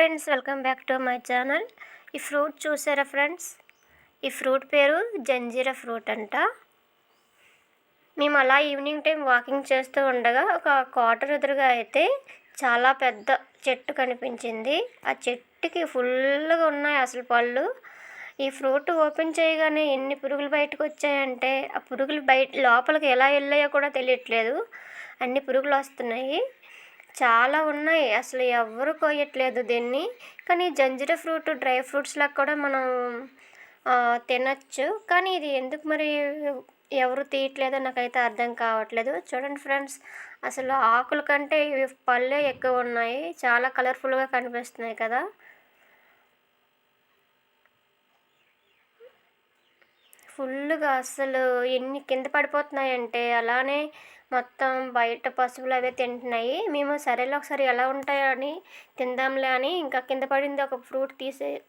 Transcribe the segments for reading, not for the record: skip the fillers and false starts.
Friends, welcome back to my channel. ఈ fruit చూసారా friends? ఈ ఫ్రూట్ పేరు జంజీరా ఫ్రూట్ అంట. మేము అలా ఈవినింగ్ టైం వాకింగ్ చేస్తూ ఉండగా ఒక క్వార్టర్ ఎదురుగా అయితే చాలా పెద్ద చెట్టు కనిపించింది. ఆ చెట్టుకి ఫుల్గా ఉన్నాయి అసలు పళ్ళు. ఈ ఫ్రూట్ ఓపెన్ చేయగానే ఎన్ని పురుగులు బయటకు వచ్చాయంటే ఆ పురుగులు లోపలికి ఎలా వెళ్ళాయో కూడా తెలియట్లేదు. అన్ని పురుగులు వస్తున్నాయి, చాలా ఉన్నాయి. అసలు ఎవరు కోయట్లేదు దీన్ని. కానీ జంజీరా ఫ్రూట్ డ్రై ఫ్రూట్స్ లాగా కూడా మనం తినచ్చు. కానీ ఇది ఎందుకు మరి ఎవరు తీయట్లేదో నాకైతే అర్థం కావట్లేదు. చూడండి ఫ్రెండ్స్, అసలు ఆకుల కంటే ఇవి పళ్ళే ఎక్కువ ఉన్నాయి. చాలా కలర్ఫుల్గా కనిపిస్తున్నాయి కదా. ఫుల్గా అసలు ఎన్ని కింద పడిపోతున్నాయంటే అలానే మొత్తం బయట పశువులు అవే తింటున్నాయి. మేము సరేలే ఒకసారి ఎలా ఉంటాయో అని తిందాంలే అని ఇంకా కింద పడింది ఒక ఫ్రూట్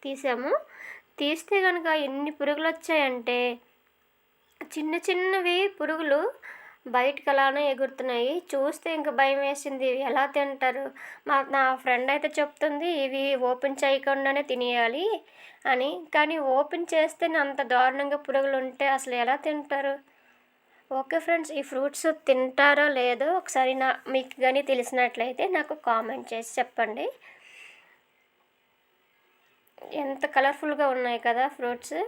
తీసాము. తీస్తే కనుక ఎన్ని పురుగులు వచ్చాయంటే చిన్న చిన్నవి పురుగులు బయటకు అలానే ఎగురుతున్నాయి. చూస్తే ఇంకా భయం వేసింది, ఎలా తింటారు. నా ఫ్రెండ్ అయితే చెప్తుంది ఇవి ఓపెన్ చేయకుండానే తినేయాలి అని. కానీ ఓపెన్ చేస్తేనే అంత దారుణంగా పురుగులు ఉంటే అసలు ఎలా తింటారు? ఓకే ఫ్రెండ్స్, ఈ ఫ్రూట్స్ తింటారో లేదో ఒకసారి మీకు కానీ తెలిసినట్లయితే నాకు కామెంట్ చేసి చెప్పండి. ఎంత కలర్ఫుల్గా ఉన్నాయి కదా ఫ్రూట్స్.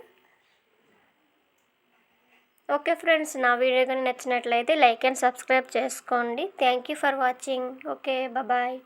ఓకే ఫ్రెండ్స్, నా వీడియో కానీ నచ్చినట్లయితే లైక్ అండ్ సబ్స్క్రైబ్ చేసుకోండి. Thank you for watching. Okay, bye.